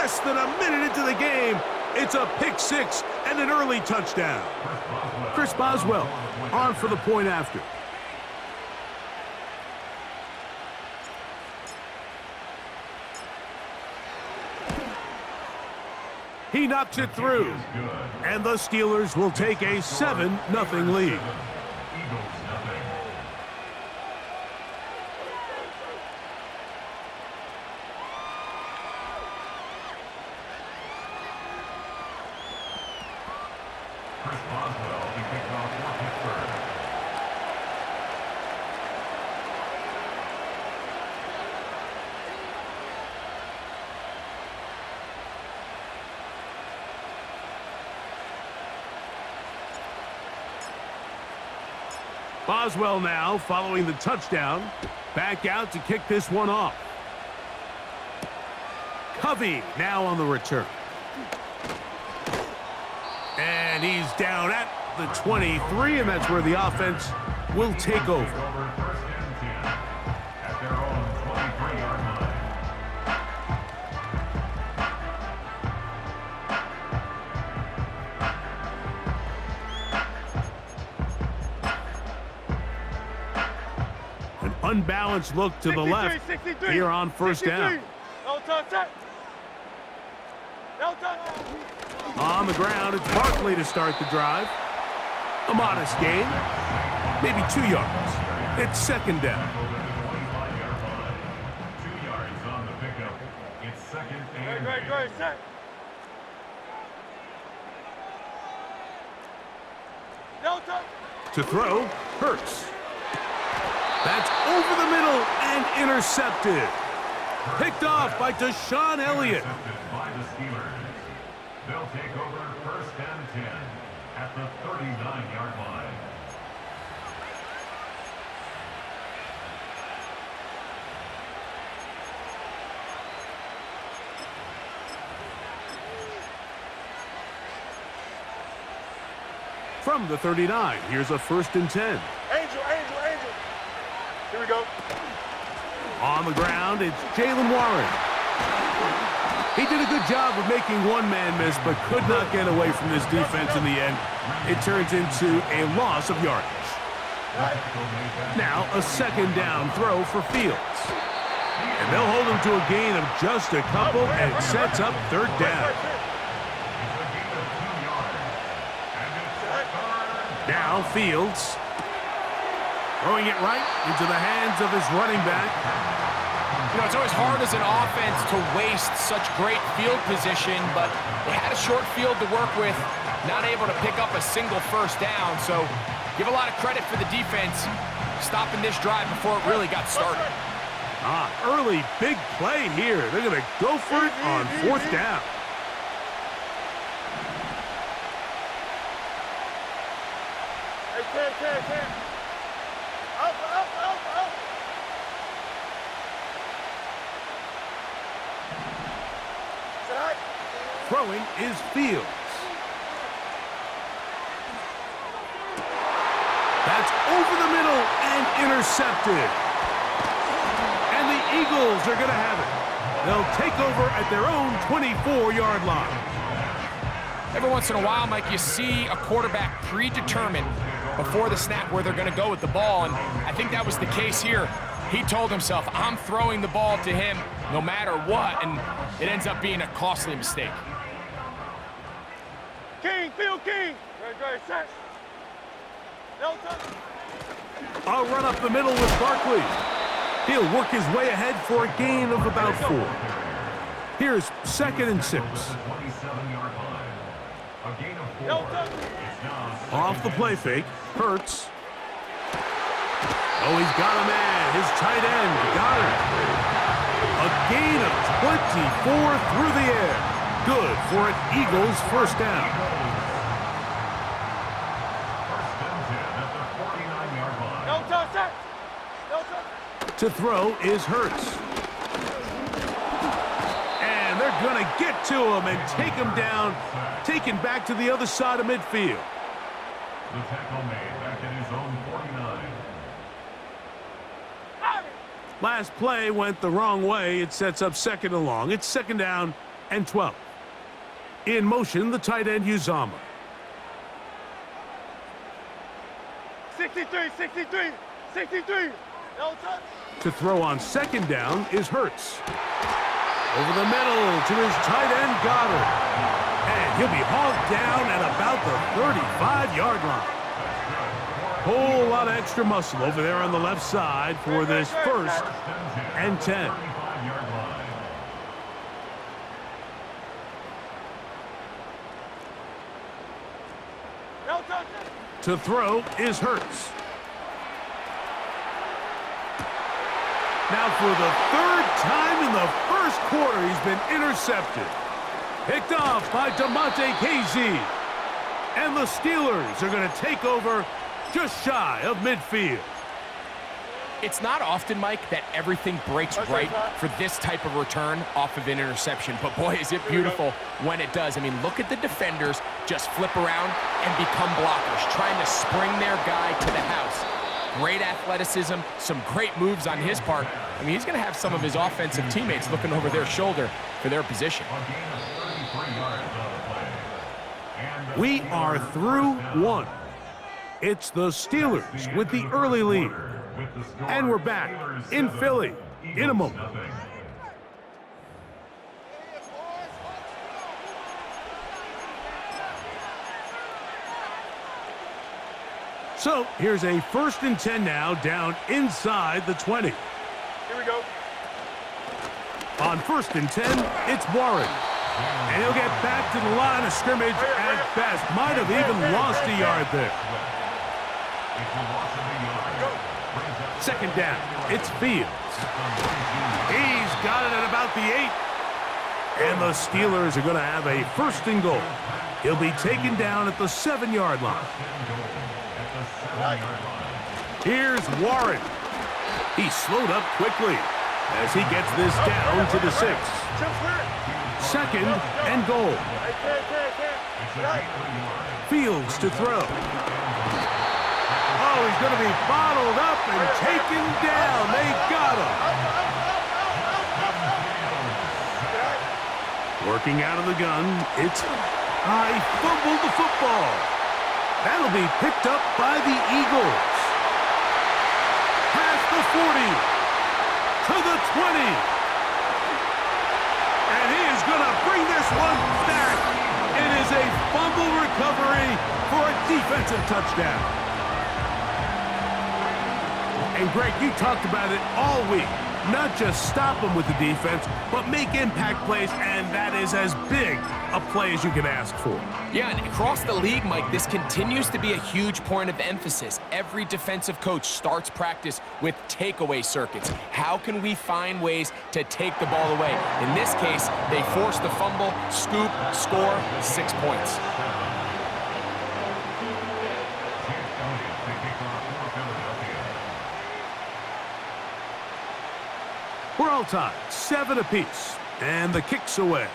less than a minute into the game, it's a pick six and an early touchdown. Chris Boswell on for the point after. He knocks it through, and the Steelers will take a 7-0 lead. Boswell now following the touchdown. Back out to kick this one off. Covey now on the return. And he's down at the 23, and that's where the offense will take over. Unbalanced look to the left here on first down. On the ground, it's Barkley to start the drive. A modest gain, maybe 2 yards. It's second down. 2 yards on the pickup. It's second and set. To throw, Hurts. That's over the middle and intercepted. Picked off by Deshaun Elliott. By the Steelers. They'll take over first and 10 at the 39-yard line. From the 39, here's a first and 10. Angel. Here we go. On the ground, it's Jalen Warren. He did a good job of making one man miss, but could not get away from this defense in the end. It turns into a loss of yardage. Now a second down throw for Fields. And they'll hold him to a gain of just a couple, and it sets up third down. Now Fields throwing it right into the hands of his running back. You know, it's always hard as an offense to waste such great field position, but they had a short field to work with, not able to pick up a single first down. So give a lot of credit for the defense stopping this drive before it really got started. Early big play here. They're going to go for it on fourth down. Hey, Up. Throwing is Fields. That's over the middle and intercepted. And the Eagles are going to have it. They'll take over at their own 24-yard line. Every once in a while, Mike, you see a quarterback predetermined before the snap where they're going to go with the ball, and I think that was the case here. He told himself, I'm throwing the ball to him no matter what, and it ends up being a costly mistake. Field King. Right, set. I'll run up the middle with Barkley. He'll work his way ahead for a gain of about 4. Here's second and 6. Off the play fake, Hurts. Oh, he's got a man. His tight end got it. A gain of 24 through the air. Good for an Eagles first down. To throw is Hurts. And they're going to get to him and take him down, taken back to the other side of midfield. The tackle made back at his own 49. Last play went the wrong way. It sets up second and long. It's second down and 12. In motion, the tight end Uzama. 63, 63, 63. No touch. To throw on second down is Hurts. Over the middle to his tight end Goddard. And he'll be hauled down at about the 35-yard line. Whole lot of extra muscle over there on the left side for this 1st and 10. No touch. To throw is Hurts. Now for the 3rd time in the 1st quarter, he's been intercepted. Picked off by DeMonte Casey. And the Steelers are going to take over just shy of midfield. It's not often, Mike, that everything breaks right for this type of return off of an interception. But boy, is it beautiful when it does. I mean, look at the defenders just flip around and become blockers, trying to spring their guy to the house. Great athleticism, some great moves on his part. I mean, he's going to have some of his offensive teammates looking over their shoulder for their position. We are through 1. It's the Steelers with the early lead. And we're back in Philly in a moment. So here's a 1st and 10 now, down inside the 20. Here we go. On 1st and 10, it's Warren. And he'll get back to the line of scrimmage at best. Might have even lost a yard there. 2nd down, it's Fields. He's got it at about the 8. And the Steelers are going to have a 1st and goal. He'll be taken down at the 7-yard line. Here's Warren. He slowed up quickly as he gets this down to the 6. 2nd and goal. Fields to throw. Oh, he's going to be bottled up and taken down. They got him. Working out of the gun, it's he fumbled the football. That'll be picked up by the Eagles. Past the 40 to the 20. And he is going to bring this one back. It is a fumble recovery for a defensive touchdown. And Greg, you talked about it all week. Not just stop them with the defense, but make impact plays, and that is as big a play as you can ask for. Yeah, and across the league, Mike, this continues to be a huge point of emphasis. Every defensive coach starts practice with takeaway circuits. How can we find ways to take the ball away? In this case, they force the fumble, scoop, score, 6 points. We're all tied, 7 apiece, and the kick's away.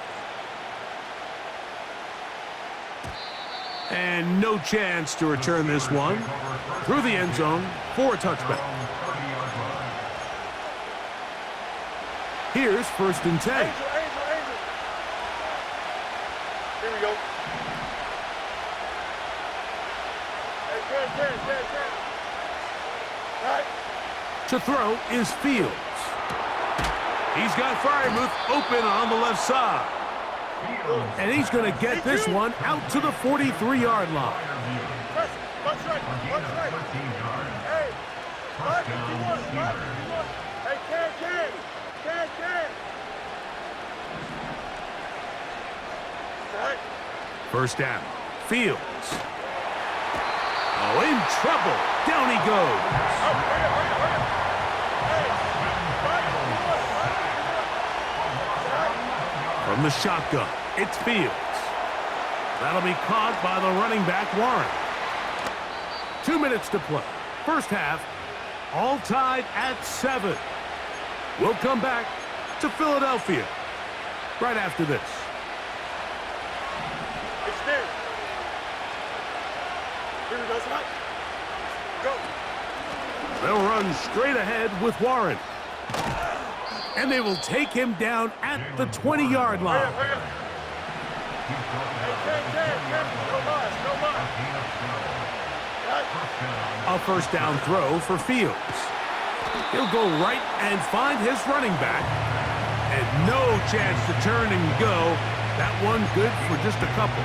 And no chance to return this one through the end zone for a touchback. Here's 1st and 10. Angel. Here we go. Hey, 10. All right. To throw is Fields. He's got Fryermuth open on the left side. And he's going to get this one out to the 43-yard line. Watch right. Hey, 551. Hey, can. All right. 1st down. Fields. Oh, in trouble. Down he goes. From the shotgun, it's Fields. That'll be caught by the running back, Warren. 2 minutes to play. 1st half, all tied at 7. We'll come back to Philadelphia right after this. It's there. Here we go, tonight. Go. They'll run straight ahead with Warren. And they will take him down at the 20-yard line. Hurry up. Hey, Ken. No loss. A first down throw for Fields. He'll go right and find his running back. And no chance to turn and go. That one good for just a couple.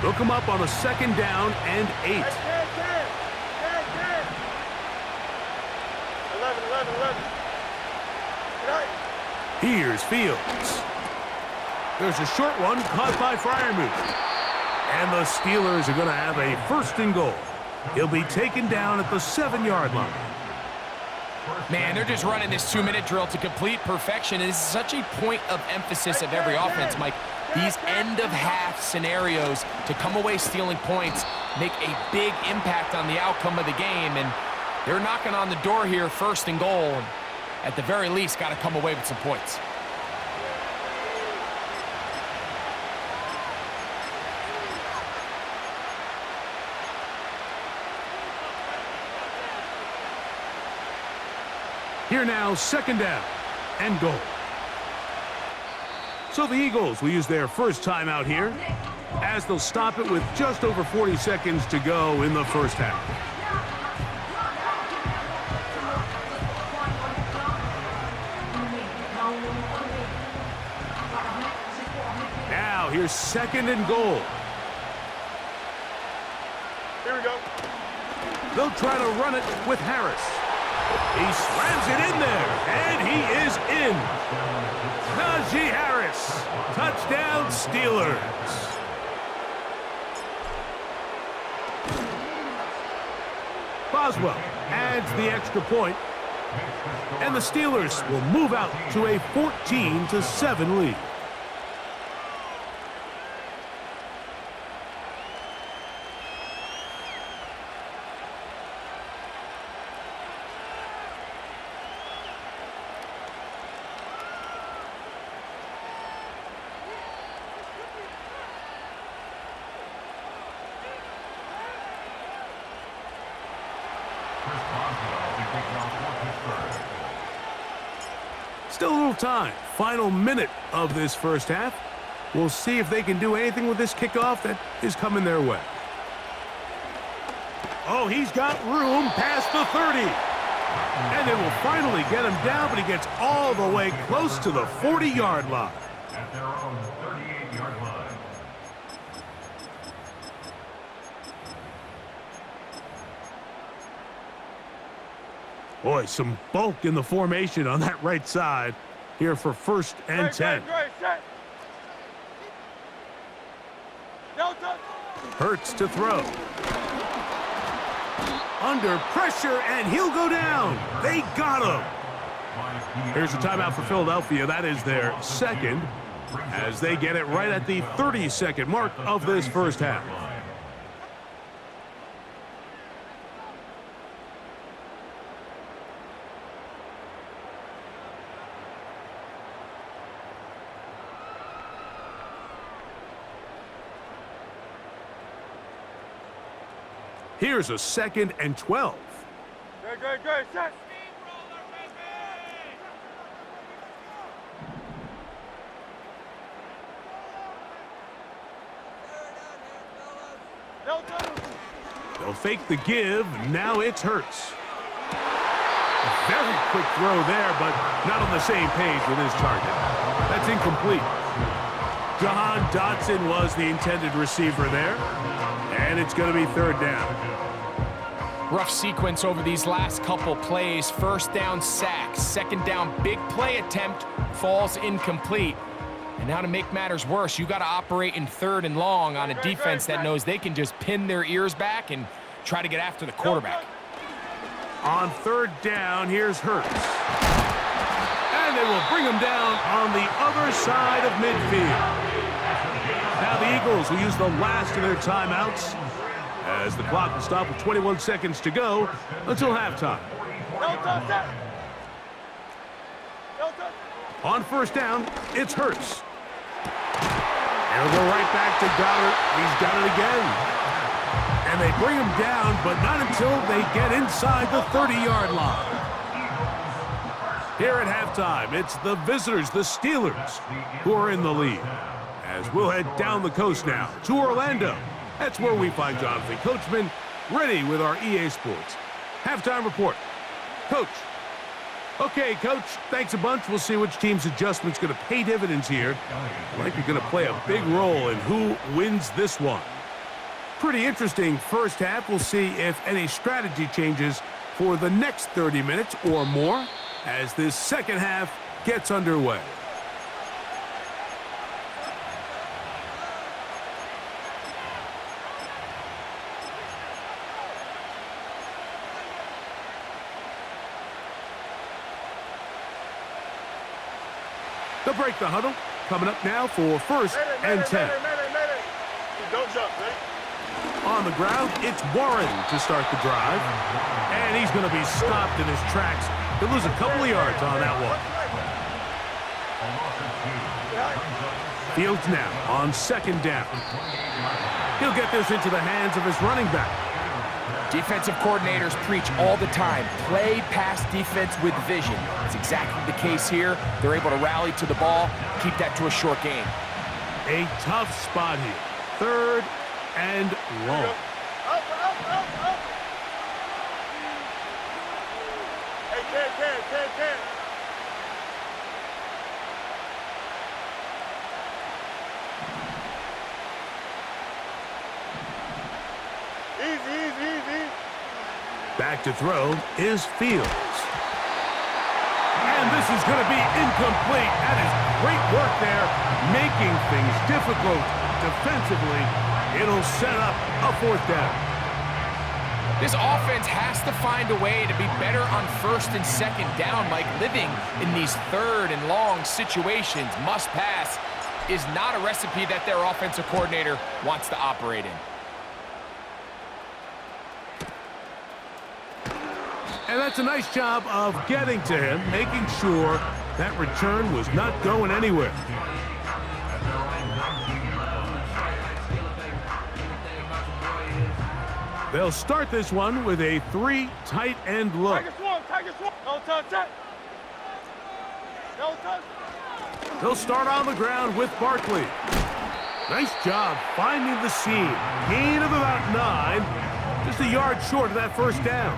They'll come up on a second down and 8. Hey, Ken. 11. Right. Here's Fields. There's a short one caught by Freiermuth. And the Steelers are going to have a first and goal. He'll be taken down at the 7-yard line. Man, they're just running this 2-minute drill to complete perfection. It is such a point of emphasis of every offense, Mike. These end-of-half scenarios to come away stealing points make a big impact on the outcome of the game. And they're knocking on the door here, first and goal. And at the very least, got to come away with some points. Here now, second down and goal. So the Eagles will use their first timeout here as they'll stop it with just over 40 seconds to go in the first half. Now here's second and goal. Here we go. They'll try to run it with Harris. He slams it in there, and he is in. Najee Harris, touchdown Steelers. Boswell adds the extra point, and the Steelers will move out to a 14-7 lead. Still a little time. Final minute of this first half. We'll see if they can do anything with this kickoff that is coming their way. Oh, he's got room past the 30. And they will finally get him down, but he gets all the way close to the 40-yard line. At their own 38-yard line. Boy, some bulk in the formation on that right side here for first and 10. Great. Set. Delta. Hurts to throw. Under pressure, and he'll go down. They got him. Here's a timeout for Philadelphia. That is their second, as they get it right at the 30-second mark of this first half. Here's a second and 12. Great. Set. Delta. They'll fake the give. Now it's Hurts. A very quick throw there, but not on the same page with his target. That's incomplete. Jahan Dotson was the intended receiver there, and it's going to be third down. Rough sequence over these last couple plays. First down sack, second down big play attempt falls incomplete. And now to make matters worse, you got to operate in third and long on a defense that knows they can just pin their ears back and try to get after the quarterback. On third down, here's Hurts. And they will bring him down on the other side of midfield. Now the Eagles will use the last of their timeouts as the clock will stop with 21 seconds to go until halftime. Delta. On first down, it's Hurts. And he'll go right back to Goddard. He's got it again. And And they bring him down, but not until they get inside the 30-yard line. Here at halftime, it's the visitors, the Steelers, who are in the lead. As we'll head down the coast now to Orlando. That's where we find Jonathan Coachman, ready with our EA Sports halftime report. Coach. Okay, Coach, thanks a bunch. We'll see which team's adjustment's going to pay dividends here. I think you're going to play a big role in who wins this one. Pretty interesting first half. We'll see if any strategy changes for the next 30 minutes or more as this second half gets underway. They'll break the huddle. Coming up now for first and 10. Don't jump, ready? On the ground, it's Warren to start the drive. And he's going to be stopped in his tracks. He'll lose a couple of yards on that one. Fields now on second down. He'll get this into the hands of his running back. Defensive coordinators preach all the time, play pass defense with vision. It's exactly the case here. They're able to rally to the ball, keep that to a short game. A tough spot here. Third and long. Up. Hey, can. Easy. Back to throw is Fields. And this is going to be incomplete. That is great work there, making things difficult defensively. It'll set up a fourth down. This offense has to find a way to be better on first and second down, Mike. Living in these third and long situations, must pass, is not a recipe that their offensive coordinator wants to operate in. And that's a nice job of getting to him, making sure that return was not going anywhere. They'll start this one with a 3 tight end look. Take a swing. No touch. They'll start on the ground with Barkley. Nice job finding the seam. Gain of about 9. Just a yard short of that first down.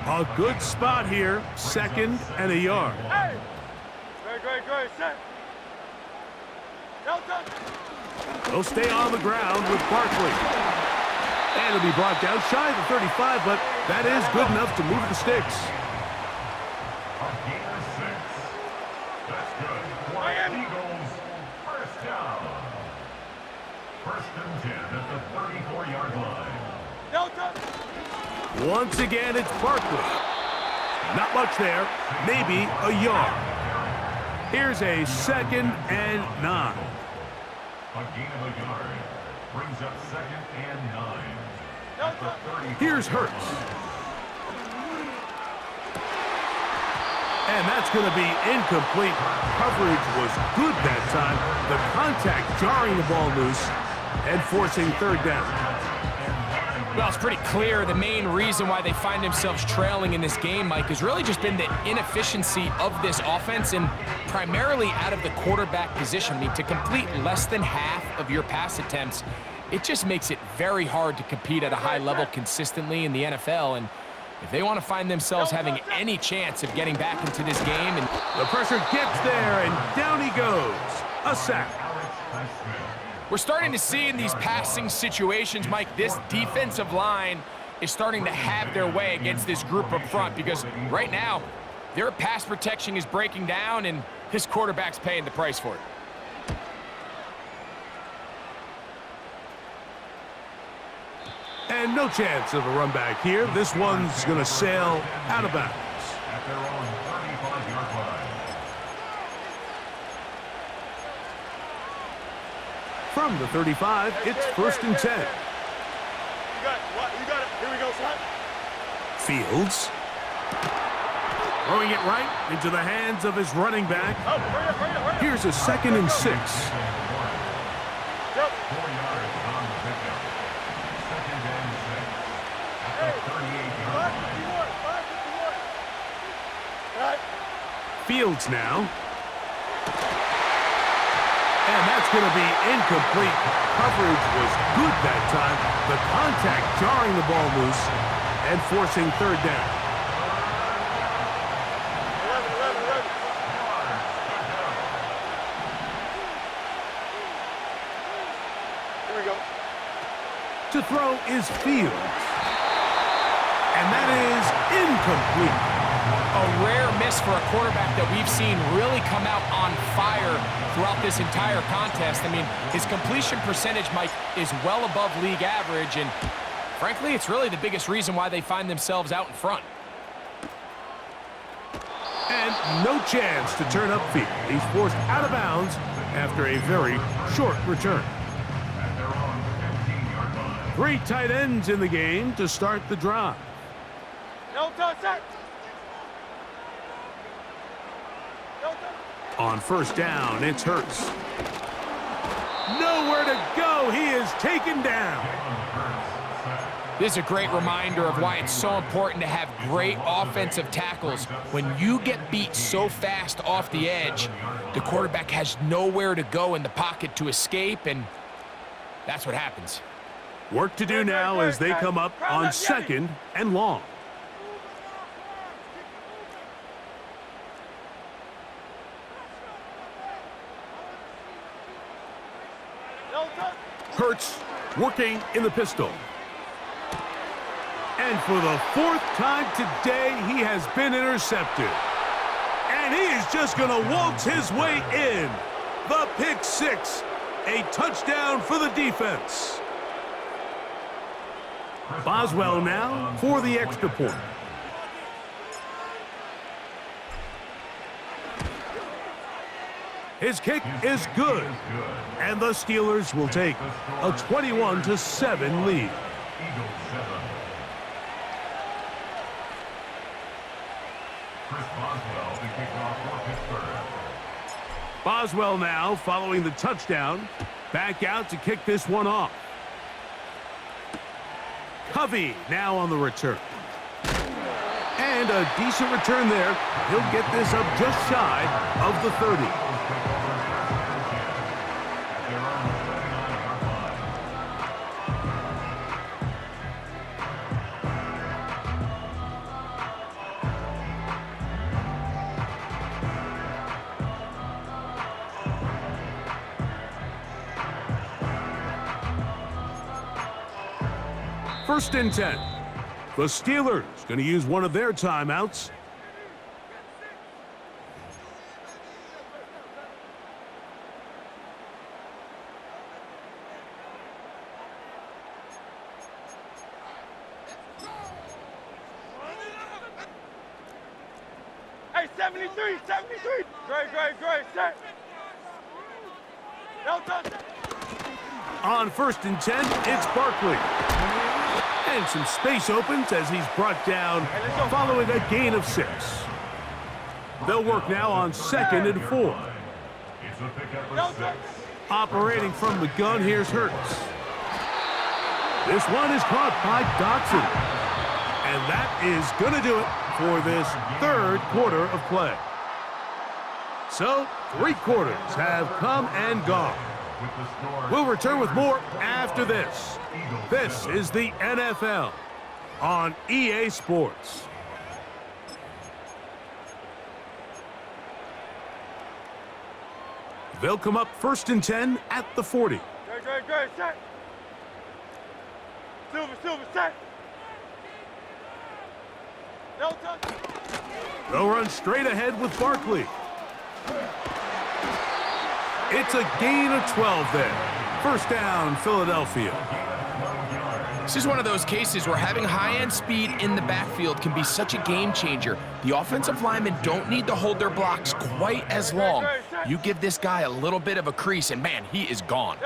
A good spot here. Second and a yard. Hey! Great. Set. No touch. They'll stay on the ground with Barkley. And it'll be brought down shy of the 35, but that is good enough to move the sticks. A gain of 6. That's good. For Eagles, first down. First and 10 at the 34-yard line. No touch. Once again, it's Barkley. Not much there. Maybe a yard. Here's a second and 9. A gain of a yard. Brings up second and 9. At the 34. Here's Hurts. And that's going to be incomplete. Coverage was good that time. The contact jarring the ball loose and forcing third down. Well, it's pretty clear the main reason why they find themselves trailing in this game, Mike, has really just been the inefficiency of this offense and primarily out of the quarterback position. I mean, to complete less than half of your pass attempts, it just makes it very hard to compete at a high level consistently in the NFL. And if they want to find themselves having any chance of getting back into this game. And the pressure gets there, and down he goes. A sack. We're starting to see in these passing situations, Mike, this defensive line is starting to have their way against this group up front because right now, their pass protection is breaking down, and this quarterback's paying the price for it. And no chance of a run back here. This one's going to sail out of bounds. At their own 35-yard line. From the 35, it's first and 10. You got it. Here we go, son. Fields. Throwing it right into the hands of his running back. Oh, hurry up. Here's a second and 6. Yep. 4 yards on the pickup. right. Fields now. And that's going to be incomplete. Coverage was good that time. The contact jarring the ball loose and forcing third down. 11. Here we go. To throw is Fields. And that is incomplete. A rare miss for a quarterback that we've seen really come out on fire throughout this entire contest. I mean, his completion percentage, Mike, is well above league average, and frankly, it's really the biggest reason why they find themselves out in front. And no chance to turn upfield. He's forced out of bounds after a very short return. 3 tight ends in the game to start the drive. No touch. On first down, it's Hurts. Nowhere to go. He is taken down. This is a great reminder of why it's so important to have great offensive tackles. When you get beat so fast off the edge, the quarterback has nowhere to go in the pocket to escape, and that's what happens. Work to do now as they come up on second and long. Hurts working in the pistol. And for the 4th time today, he has been intercepted. And he is just going to waltz his way in. The pick 6, a touchdown for the defense. Boswell now for the extra point. His kick is good. And the Steelers will take a 21-7 lead. Boswell now following the touchdown. Back out to kick this one off. Covey now on the return. And a decent return there. He'll get this up just shy of the 30. First and 10. The Steelers going to use one of their timeouts. Hey, 73. Great, set. No touch. On first and 10, it's Barkley. And some space opens as he's brought down following a gain of 6. They'll work now on second and 4. Operating from the gun, here's Hurts. This one is caught by Dotson. And that is going to do it for this 3rd quarter of play. So, 3 quarters have come and gone. We'll return with more after this. This is the NFL on EA Sports. They'll come up first and 10 at the 40. Great, set. Silver, set. No touch. They'll run straight ahead with Barkley. It's a gain of 12 there. First down, Philadelphia. This is one of those cases where having high-end speed in the backfield can be such a game changer. The offensive linemen don't need to hold their blocks quite as long. You give this guy a little bit of a crease, and man, he is gone.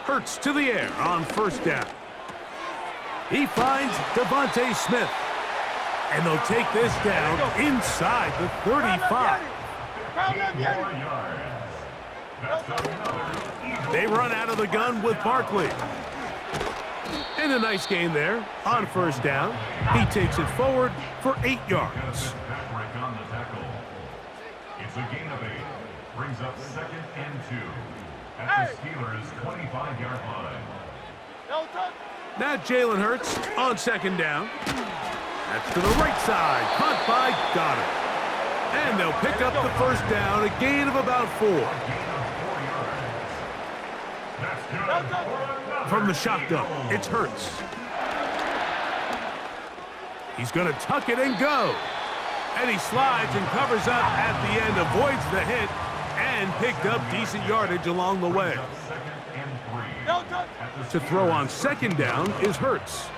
Hurts to the air on first down. He finds Devontae Smith. And they'll take this down inside the 35. They run out of the gun with Barkley. And a nice gain there on first down. He takes it forward for 8 yards. a gain of 8. Brings up 2nd and 2 at the Steelers' 25-yard line. Now Jalen Hurts on 2nd down. That's to the right side. Caught by Goddard. And they'll pick up the 1st down, a gain of about 4. From the shotgun, it's Hurts. He's going to tuck it and go. And he slides and covers up at the end, avoids the hit, and picked up decent yardage along the way. To throw on 2nd down is Hurts.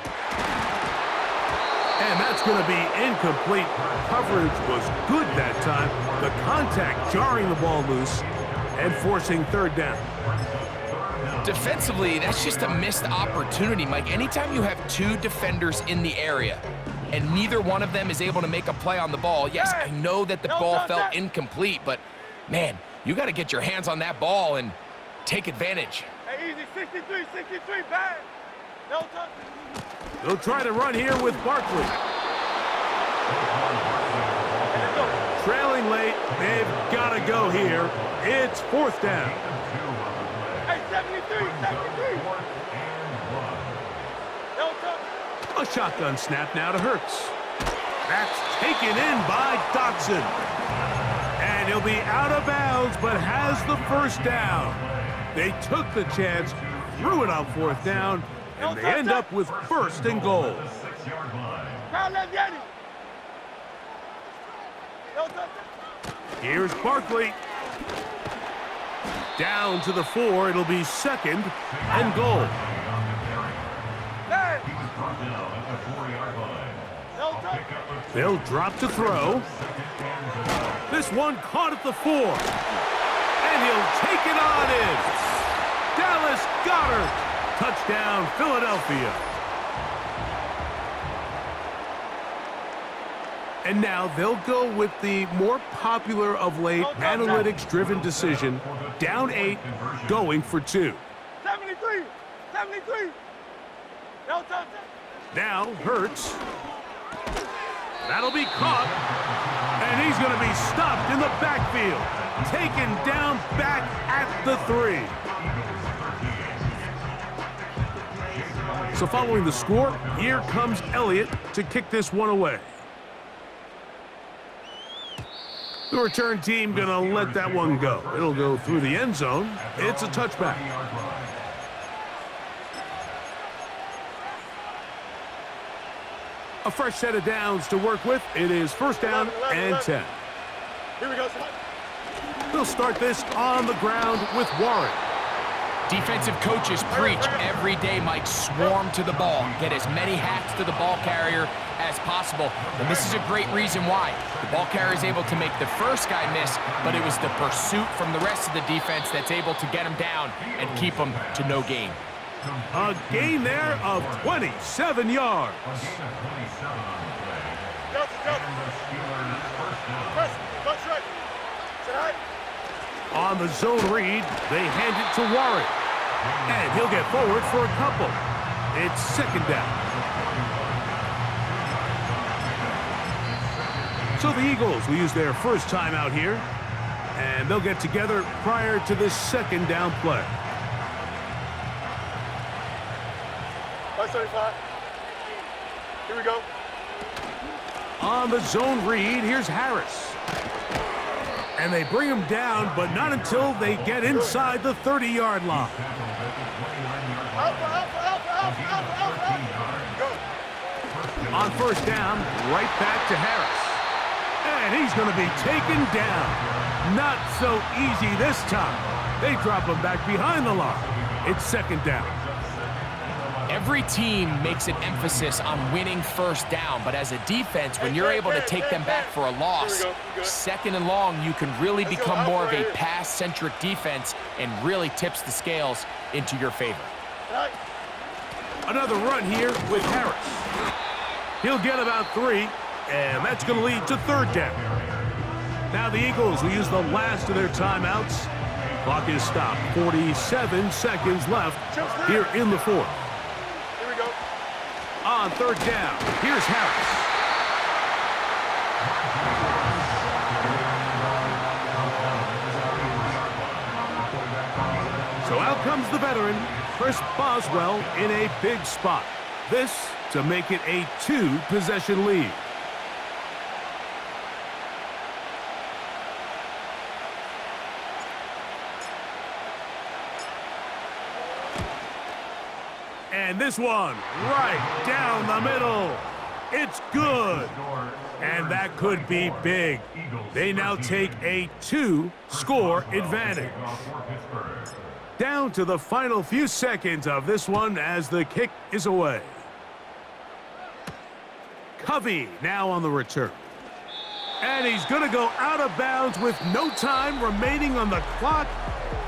And that's going to be incomplete. Coverage was good that time. The contact jarring the ball loose and forcing 3rd down. Defensively, that's just a missed opportunity, Mike. Anytime you have 2 defenders in the area and neither one of them is able to make a play on the ball, yes, I know that the ball felt incomplete, but, man, you got to get your hands on that ball and take advantage. Hey, easy, 63, bang. No touch. They'll try to run here with Barkley. Trailing late, they've got to go here. It's 4th down. Hey, 73. No touch. A shotgun snap now to Hurts. That's taken in by Dotson. And he'll be out of bounds, but has the 1st down. They took the chance, threw it on 4th down, and they end up with 1st and goal. Here's Barkley. Down to the 4. It'll be 2nd and goal. They'll drop to throw. This one caught at the 4. And he'll take it on in. Dallas Goedert. Touchdown, Philadelphia. And now they'll go with the more popular of late analytics-driven decision. Down 8, going for 2. 73. No touch. Now Hurts. That'll be caught. And he's going to be stopped in the backfield. Taken down back at the 3. So following the score, here comes Elliott to kick this one away. The return team going to let that one go. It'll go through the end zone. It's a touchback. A fresh set of downs to work with. It is 1st down and 10. Here we go. They'll start this on the ground with Warren. Defensive coaches preach every day, Mike, swarm to the ball. Get as many hacks to the ball carrier as possible. And this is a great reason why. The ball carrier is able to make the first guy miss, but it was the pursuit from the rest of the defense that's able to get him down and keep him to no gain. A gain there of 27 yards. On the zone read, they hand it to Warren. And he'll get forward for a couple. It's 2nd down. So the Eagles will use their 1st time out here. And they'll get together prior to this 2nd down play. 575. Here we go. On the zone read, here's Harris. And they bring him down, but not until they get inside the 30-yard line. On 1st down, right back to Harris. And he's going to be taken down. Not so easy this time. They drop him back behind the line. It's 2nd down. Every team makes an emphasis on winning 1st down, but as a defense, when you're able to take them back for a loss, 2nd and long, you can really become more of a pass-centric defense and really tips the scales into your favor. Another run here with Harris. He'll get about 3, and that's going to lead to 3rd down. Now the Eagles will use the last of their timeouts. Clock is stopped. 47 seconds left here in the 4th. On 3rd down, here's Harris. comes the veteran, Chris Boswell, in a big spot. This to make it a 2-possession lead. And this one, right down the middle. It's good. And that could be big. They now take a 2-score advantage. Down to the final few seconds of this one as the kick is away. Covey now on the return. And he's going to go out of bounds with no time remaining on the clock.